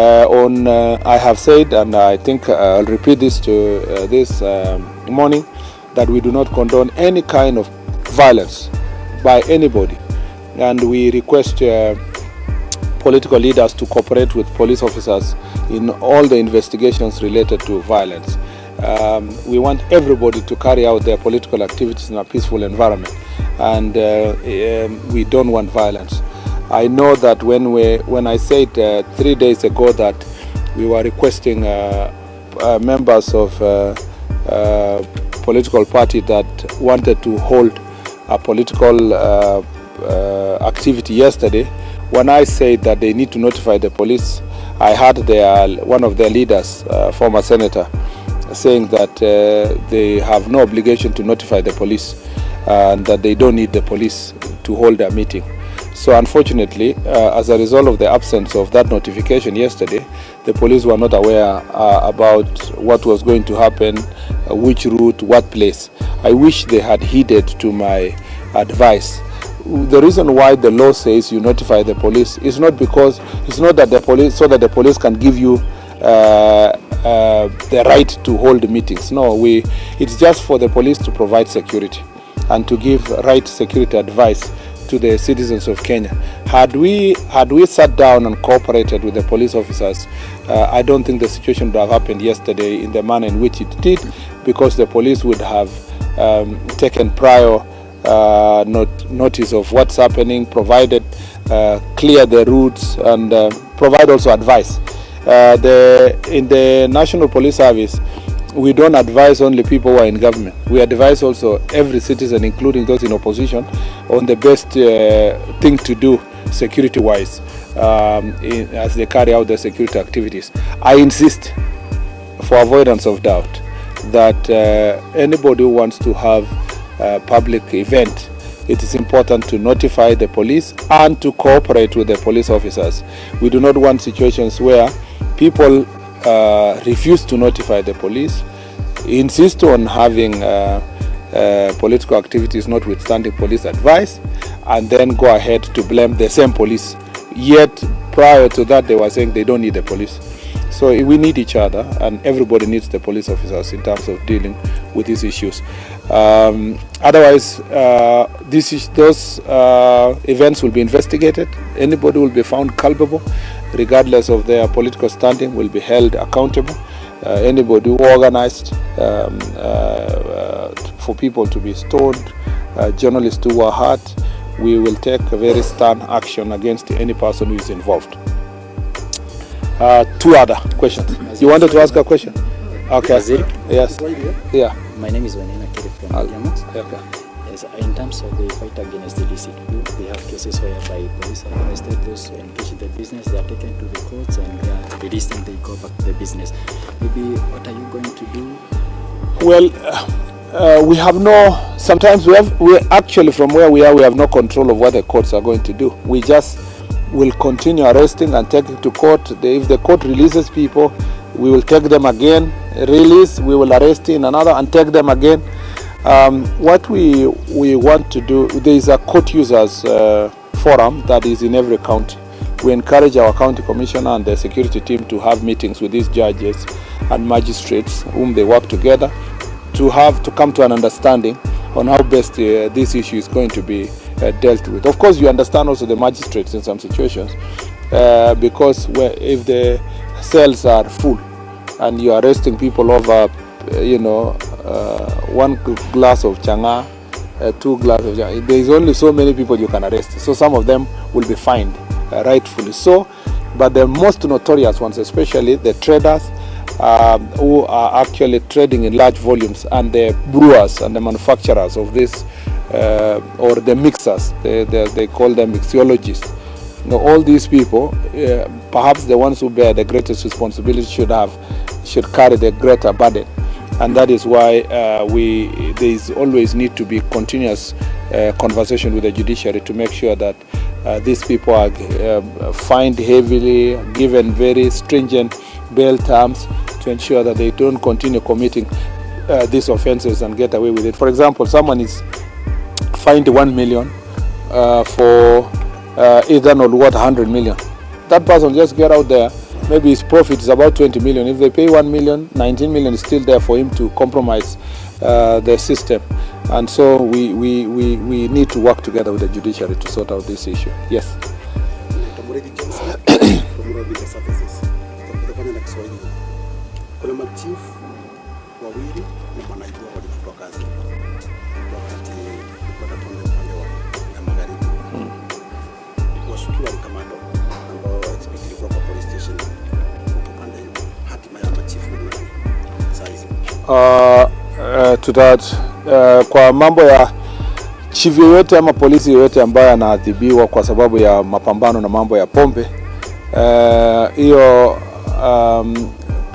I have said, and I think I'll repeat this to this morning, that we do not condone any kind of violence by anybody, and we request political leaders to cooperate with police officers in all the investigations related to violence. We want everybody to carry out their political activities in a peaceful environment, and we don't want violence. I know that when I said 3 days ago that we were requesting members of political party that wanted to hold a political activity yesterday, when I said that they need to notify the police, I heard one of their leaders, former senator, saying that they have no obligation to notify the police and that they don't need the police to hold a meeting. So unfortunately, as a result of the absence of that notification yesterday, the police were not aware about what was going to happen, which route, what place. I wish they had heeded to my advice. The reason why the law says you notify the police is not because it's not that the police, so that the police can give you the right to hold meetings. No, it's just for the police to provide security and to give right security advice to the citizens of Kenya. Had we sat down and cooperated with the police officers, I don't think the situation would have happened yesterday in the manner in which it did, because the police would have taken prior notice of what's happening, provided clear the routes, and provide also advice. In the National Police Service, we don't advise only people who are in government. We advise also every citizen, including those in opposition, on the best thing to do security-wise as they carry out their security activities. I insist, for avoidance of doubt, that anybody who wants to have a public event, it is important to notify the police and to cooperate with the police officers. We do not want situations where people refuse to notify the police, insist on having political activities notwithstanding police advice, and then go ahead to blame the same police. Yet prior to that they were saying they don't need the police. So we need each other, and everybody needs the police officers in terms of dealing with these issues. Otherwise, those events will be investigated. Anybody will be found culpable, regardless of their political standing, will be held accountable. Anybody who organized for people to be stoned, journalists who were hurt, we will take a very stern action against any person who is involved. Two other questions. You wanted to ask a question? Okay. Yes. Yeah. My name is Wanena Kiri from Diamond. Okay. Yes, in terms of the fight against the illicit group, we have cases whereby police have arrested those who engage in the business. They are taken to the courts and they are released and they go back to the business. Maybe what are you going to do? Well, we have no. Sometimes we actually, from where we are, we have no control of what the courts are going to do. We just will continue arresting and taking to court. If the court releases people, we will take them again. Release, we will arrest in another and take them again. What we want to do, there is a court users forum that is in every county. We encourage our county commissioner and the security team to have meetings with these judges and magistrates whom they work together to come to an understanding on how best this issue is going to be dealt with. Of course, you understand also the magistrates in some situations, because if the cells are full and you are arresting people over, one glass of changa, 2 glasses of changa, there is only so many people you can arrest. So some of them will be fined, rightfully so. But the most notorious ones, especially the traders who are actually trading in large volumes, and the brewers and the manufacturers of this, or the mixers, they call them mixologists. All these people, perhaps the ones who bear the greatest responsibility should carry the greater burden, and that is why there is always need to be continuous conversation with the judiciary to make sure that these people are fined heavily, given very stringent bail terms to ensure that they don't continue committing these offenses and get away with it. For example, someone is fined 1 million for either not worth 100 million. That person just get out there, maybe his profit is about 20 million. If they pay 1 million, 19 million is still there for him to compromise the system. And so we need to work together with the judiciary to sort out this issue. Yes. Kuna machifu wawili na manaibu walifutwa kazi wakati kupata tonde upande wa magharibi. Washukiwa ni kamando ambao expect ilikuwa kwa police station upande hiyo. Hatima ya machifu ni saizi. Kwa mambo ya chief yoyote ama polisi yoyote ambaye anaadhibiwa kwa sababu ya mapambano na mambo ya pombe, hiyo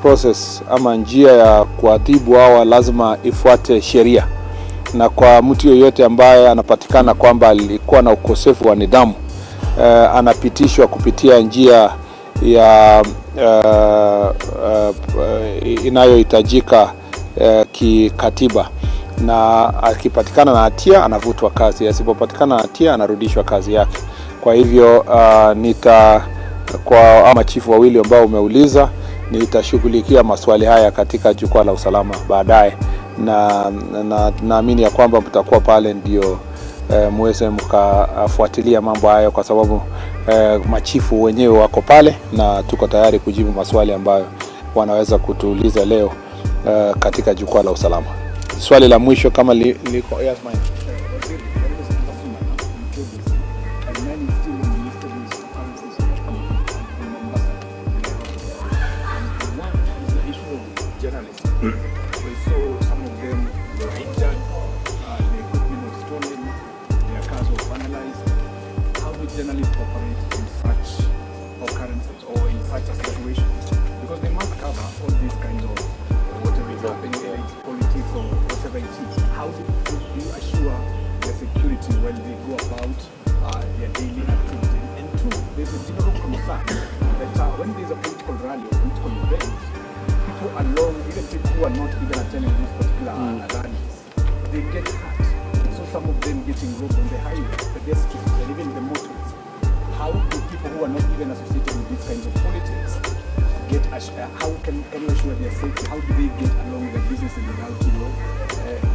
process ama njia ya kuadhibu hawa lazima ifuate sheria, na kwa mtu yoyote ambaye anapatikana kwamba alikuwa na ukosefu wa nidhamu, anapitishwa kupitia njia ya inayohitajika kikatiba, na akipatikana na hatia anavutwa kazi, asipopatikana na hatia anarudishwa kazi yake. Kwa hivyo kwa ama chifu wawili ambao umeuliza, nitashughulikia maswali haya katika jukwaa la usalama baadaye, na naamini ya kwamba mtakuwa pale ndio muweze mkafuatilia mambo hayo, kwa sababu machifu wenyewe wako pale na tuko tayari kujibu maswali ambayo wanaweza kutuuliza leo katika jukwaa la usalama. Swali la mwisho kama liko, yes, mine. We saw some of them were injured, the equipment was stolen, their cars were vandalized. How do journalists operate in such occurrences or in such a situation? Because they must cover all these kinds of whatever is happening, whether it's politics or whatever it is. How do you assure their security when they go about their daily activity? And two, there's a general concern that when there's a political rally or political event, along, even people who are not even attending these particular rallies, they get hurt. So some of them getting robbed on the highway, pedestrians, and even the motorists. How do people who are not even associated with these kinds of politics get? How can you assure their safety? How do they get along with the business and without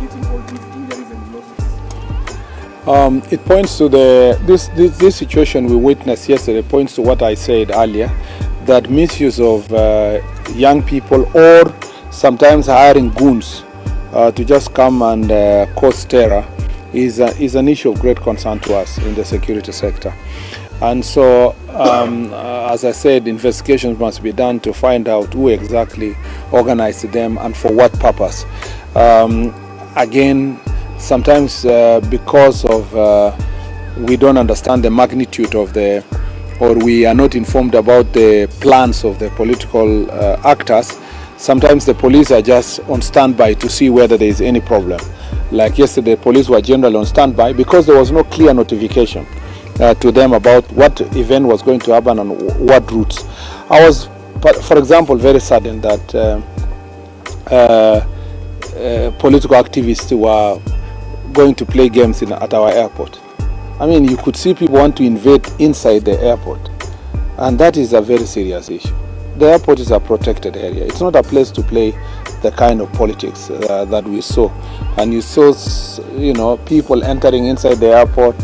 getting all these injuries and losses? It points to this situation we witnessed yesterday. Points to what I said earlier, that misuse of young people, or sometimes hiring goons to just come and cause terror, is an issue of great concern to us in the security sector. And so, as I said, investigations must be done to find out who exactly organized them and for what purpose. Again, sometimes because of we don't understand the magnitude of or we are not informed about the plans of the political actors, sometimes the police are just on standby to see whether there is any problem. Like yesterday, the police were generally on standby because there was no clear notification to them about what event was going to happen and what routes. I was, for example, very saddened that political activists were going to play games at our airport. I mean, you could see people want to invade inside the airport, and that is a very serious issue. The airport is a protected area. It's not a place to play the kind of politics that we saw. And you saw, people entering inside the airport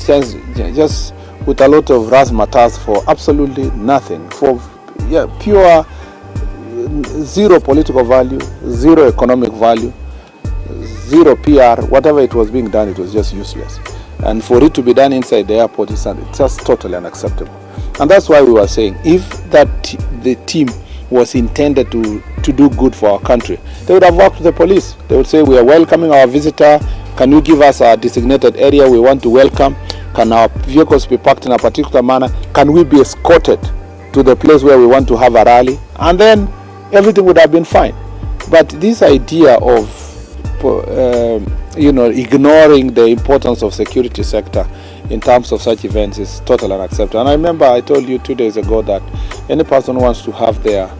just with a lot of razzmatazz for absolutely nothing, for pure zero political value, zero economic value, zero PR. Whatever it was being done, it was just useless. And for it to be done inside the airport, it's just totally unacceptable. And that's why we were saying, if the team was intended to do good for our country, they would have worked with the police. They would say, we are welcoming our visitor. Can you give us a designated area we want to welcome? Can our vehicles be parked in a particular manner? Can we be escorted to the place where we want to have a rally? And then everything would have been fine. But this idea of ignoring the importance of security sector in terms of such events is totally unacceptable. And I remember I told you 2 days ago that any person who wants to have their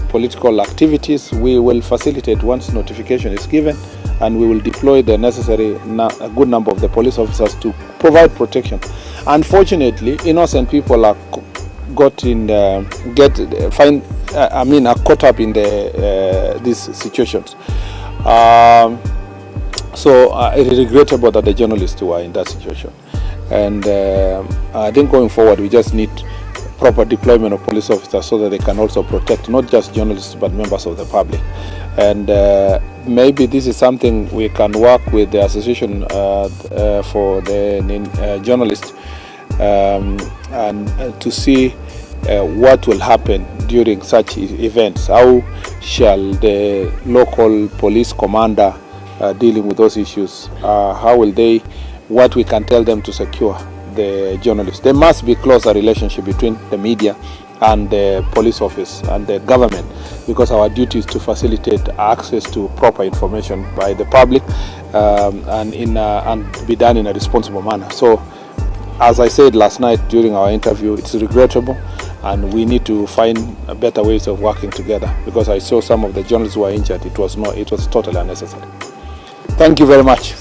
political activities, we will facilitate once notification is given, and we will deploy the necessary a good number of the police officers to provide protection. Unfortunately, innocent people are are caught up in these situations. So it is regrettable that the journalists were in that situation. And I think going forward, we just need proper deployment of police officers so that they can also protect not just journalists but members of the public. And maybe this is something we can work with the association for the journalists and to see what will happen during such events. How shall the local police commander dealing with those issues, how will they, what we can tell them to secure the journalists. There must be closer relationship between the media and the police office and the government, because our duty is to facilitate access to proper information by the public and be done in a responsible manner. So, as I said last night during our interview, it's regrettable, and we need to find better ways of working together, because I saw some of the journalists who were injured. It was totally unnecessary. Thank you very much.